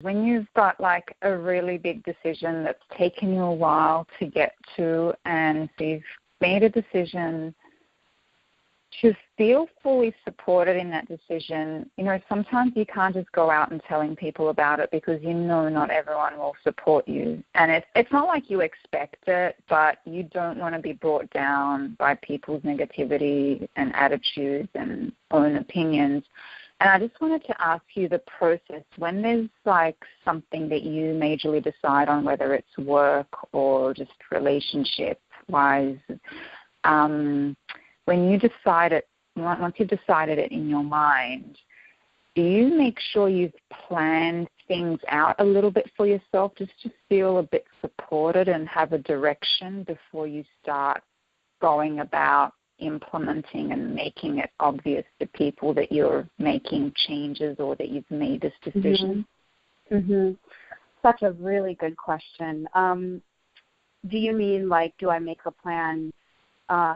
When you've got like a really big decision that's taken you a while to get to, and you've made a decision, to feel fully supported in that decision, sometimes you can't just go out and telling people about it because not everyone will support you. And it's not like you expect it, but you don't want to be brought down by people's negativity and attitudes and own opinions. And I just wanted to ask you the process when there's like something that you majorly decide on, whether it's work or just relationship-wise, when you decide it, once you've decided it in your mind, do you make sure you've planned things out a little bit for yourself just to feel a bit supported and have a direction before you start going about implementing and making it obvious to people that you're making changes or that you've made this decision? Mm-hmm. Such a really good question. Do you mean like, do I make a plan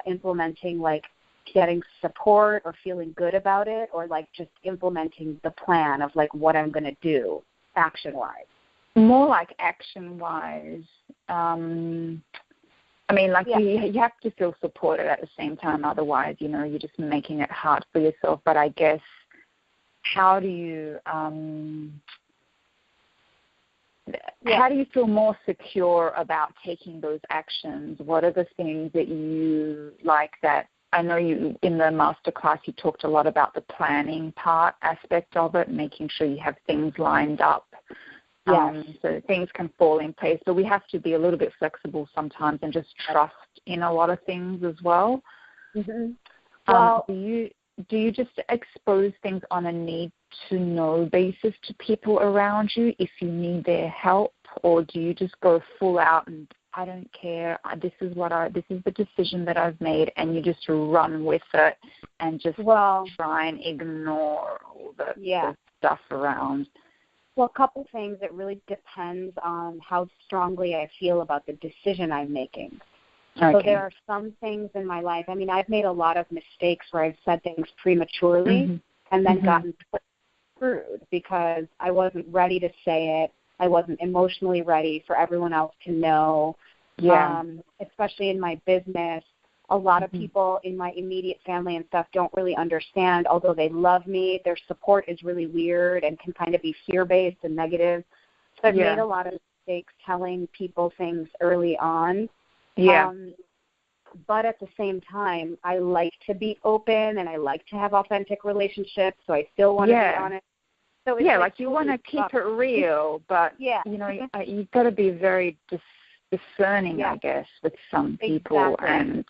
implementing like getting support or feeling good about it, or like just implementing the plan of like what I'm going to do action-wise? More like action-wise. You have to feel supported at the same time. Otherwise, you're just making it hard for yourself. But I guess, how do you feel more secure about taking those actions? What are the things that you like that? I know you in the masterclass you talked a lot about the planning part aspect of it, making sure you have things lined up. So things can fall in place. So we have to be a little bit flexible sometimes and just trust in a lot of things as well. Mm-hmm. Well, do you just expose things on a need-to-know basis to people around you if you need their help, or do you just go full out and I don't care, this is the decision that I've made, and you just run with it and just try and ignore all the stuff around? Well, a couple things. It really depends on how strongly I feel about the decision I'm making. Okay. So there are some things in my life. I mean, I've made a lot of mistakes where I've said things prematurely and then gotten screwed because I wasn't ready to say it. I wasn't emotionally ready for everyone else to know. Especially in my business, a lot of people in my immediate family and stuff don't really understand. Although they love me, their support is really weird and can kind of be fear-based and negative. So I've made a lot of mistakes telling people things early on. But at the same time, I like to be open and I like to have authentic relationships, so I still want to be honest. So it's like you want to keep it real, but you've got to be very discerning, I guess, with some people, and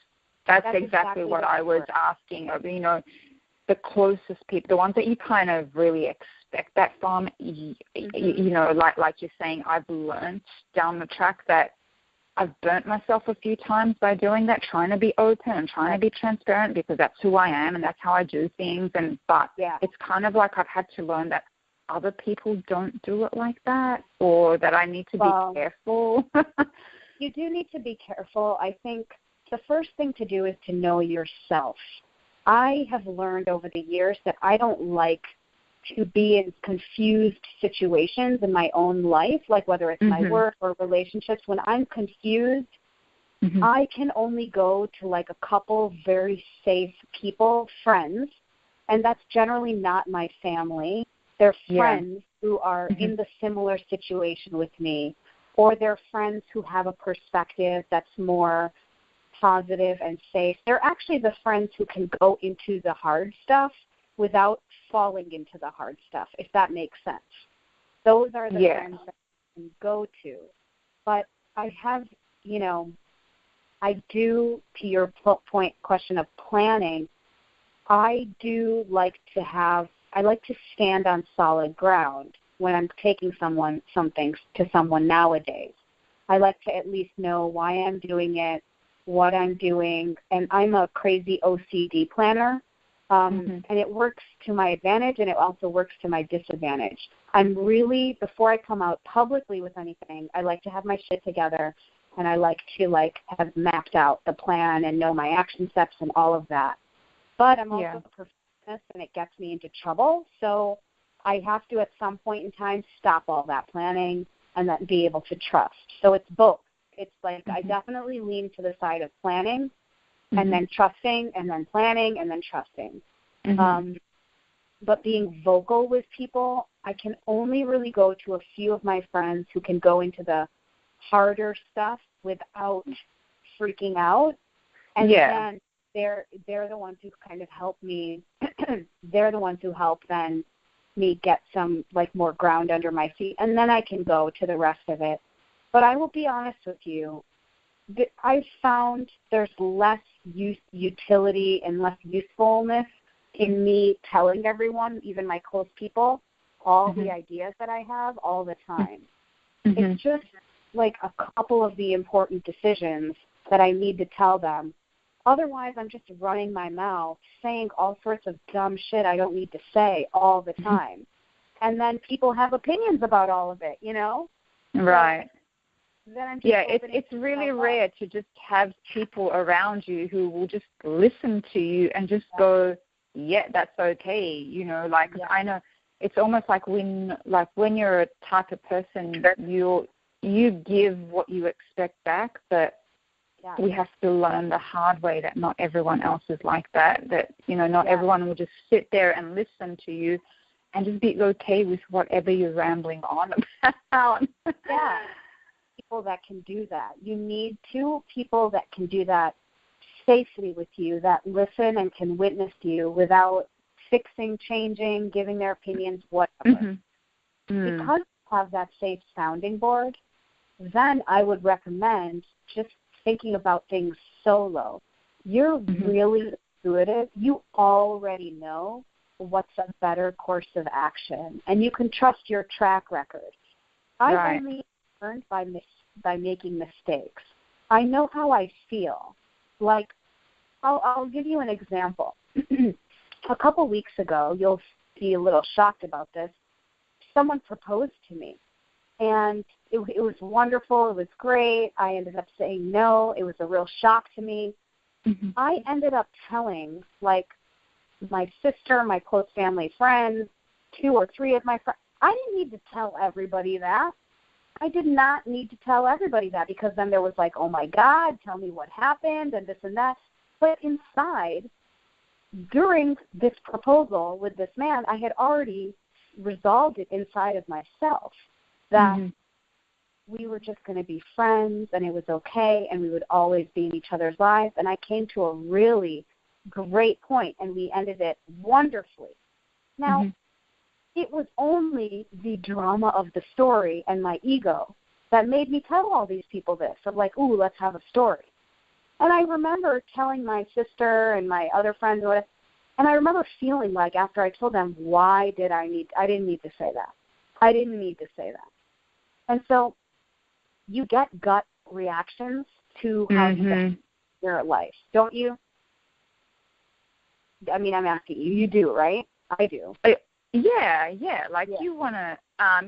that's exactly what I was asking of. The closest people, the ones that you kind of really expect that from. Like you're saying, I've learned down the track that I've burnt myself a few times by doing that, trying to be open and trying to be transparent because that's who I am and that's how I do things. But it's kind of like I've had to learn that other people don't do it like that, or that I need to be careful. You do need to be careful. I think the first thing to do is to know yourself. I have learned over the years that I don't like to be in confused situations in my own life, like whether it's my work or relationships. When I'm confused, I can only go to like a couple very safe people, friends, and that's generally not my family. They're friends who are in the similar situation with me, or they're friends who have a perspective that's more positive and safe. They're actually the friends who can go into the hard stuff without falling into the hard stuff, if that makes sense. Those are the friends that I can go to. But I have, I do, to your question of planning, I do like to stand on solid ground when I'm taking something to someone nowadays. I like to at least know why I'm doing it, what I'm doing, and I'm a crazy OCD planner, and it works to my advantage and it also works to my disadvantage. I'm really, before I come out publicly with anything, I like to have my shit together, and I like to have mapped out the plan and know my action steps and all of that. But I'm also a perfectionist, and it gets me into trouble, so I have to at some point in time stop all that planning and then be able to trust. So it's both. It's like I definitely lean to the side of planning and then trusting and then planning and then trusting. But being vocal with people, I can only really go to a few of my friends who can go into the harder stuff without freaking out. And then they're the ones who kind of help me. They're the ones who help then me get some like more ground under my feet, and then I can go to the rest of it. But I will be honest with you, I've found there's less utility and less usefulness in me telling everyone, even my close people, all the ideas that I have all the time. It's just like a couple of the important decisions that I need to tell them. Otherwise, I'm just running my mouth, saying all sorts of dumb shit I don't need to say all the time. And then people have opinions about all of it, you know? Right. So then I'm just it's really rare to just have people around you who will just listen to you and just go, yeah, that's okay, you know, like I know it's almost like when you're a type of person, you give what you expect back, but we have to learn the hard way that not everyone else is like that, you know, not everyone will just sit there and listen to you and just be okay with whatever you're rambling on about. People that can do that. You need two people that can do that safely with you, that listen and can witness you without fixing, changing, giving their opinions, whatever. Because you have that safe sounding board, then I would recommend just thinking about things solo. You're really intuitive. You already know what's a better course of action, and you can trust your track record. I've only learned by making mistakes. I know how I feel. Like, I'll give you an example. A couple weeks ago, you'll be a little shocked about this, someone proposed to me. And it was wonderful. It was great. I ended up saying no. It was a real shock to me. I ended up telling, like, my sister, my close family friends, 2 or 3 of my friends. I didn't need to tell everybody that. I did not need to tell everybody that, because then there was like, oh, my God, tell me what happened and this and that. But inside, during this proposal with this man, I had already resolved it inside of myself that we were just going to be friends and it was okay and we would always be in each other's lives. And I came to a really great point and we ended it wonderfully. Now, it was only the drama of the story and my ego that made me tell all these people this. I'm like, ooh, let's have a story. And I remember telling my sister and my other friends, and I remember feeling like after I told them, I didn't need to say that. I didn't need to say that. And so you get gut reactions to how you spend your life, don't you? I mean, I'm asking you. You do, right? I do. Yeah. Like you want to,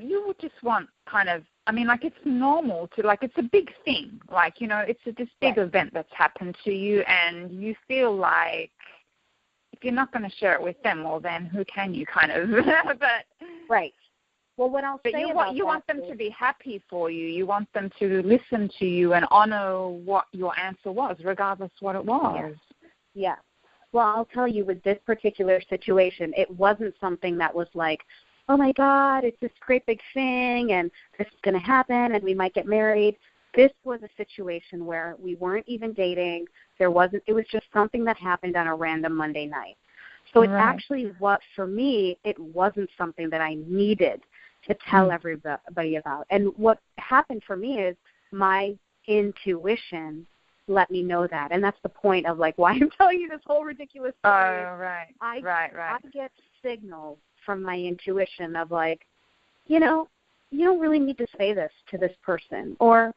you would just want kind of, I mean, like it's normal to, like it's a big thing. Like, you know, it's this big event that's happened to you and you feel like if you're not going to share it with them, well, then who can you kind of, but. Right. Well, what I'll say about you want them to be happy for you. You want them to listen to you and honor what your answer was, regardless what it was. Yeah. Well, I'll tell you, with this particular situation, it wasn't something that was like, oh, my God, it's this great big thing, and this is going to happen, and we might get married. This was a situation where we weren't even dating. It was just something that happened on a random Monday night. So it's actually for me, it wasn't something that I needed to tell everybody about. And what happened for me is my intuition let me know that. And that's the point of, like, why I'm telling you this whole ridiculous story. Oh, right. I get signals from my intuition of, like, you know, you don't really need to say this to this person. Or,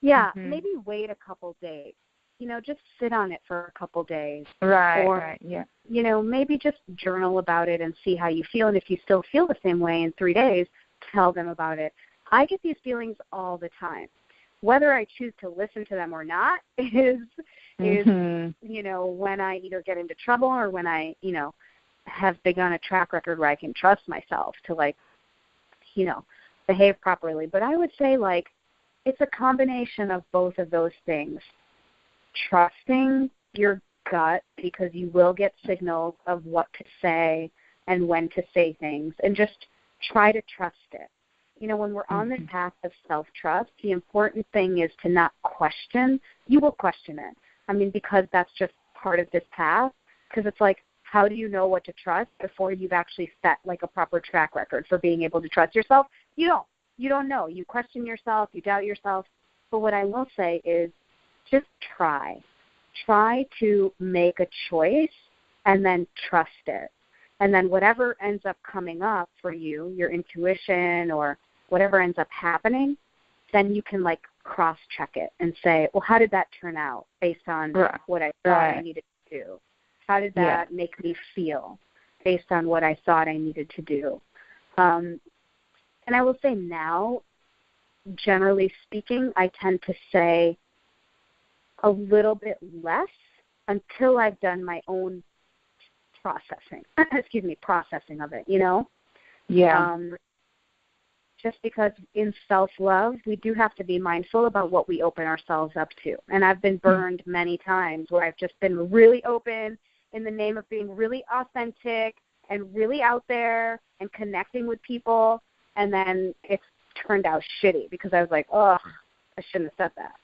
maybe wait a couple days. You know, just sit on it for a couple days. Or, you know, maybe just journal about it and see how you feel. And if you still feel the same way in 3 days, tell them about it. I get these feelings all the time. Whether I choose to listen to them or not is you know, when I either get into trouble or when I, you know, have begun a track record where I can trust myself to, like, you know, behave properly. But I would say, like, it's a combination of both of those things. Trusting your gut, because you will get signals of what to say and when to say things, and just try to trust it. You know, when we're on this path of self-trust, the important thing is to not question. You will question it. I mean, because that's just part of this path, because it's like, how do you know what to trust before you've actually set, like, a proper track record for being able to trust yourself? You don't. You don't know. You question yourself. You doubt yourself. But what I will say is just try. Try to make a choice and then trust it. And then whatever ends up coming up for you, your intuition or whatever ends up happening, then you can, like, cross-check it and say, well, how did that turn out based on what I thought I needed to do? How did that make me feel based on what I thought I needed to do? And I will say now, generally speaking, I tend to say a little bit less until I've done my own processing of it, you know? Yeah. Just because in self-love, we do have to be mindful about what we open ourselves up to. And I've been burned many times where I've just been really open in the name of being really authentic and really out there and connecting with people, and then it's turned out shitty because I was like, oh, I shouldn't have said that.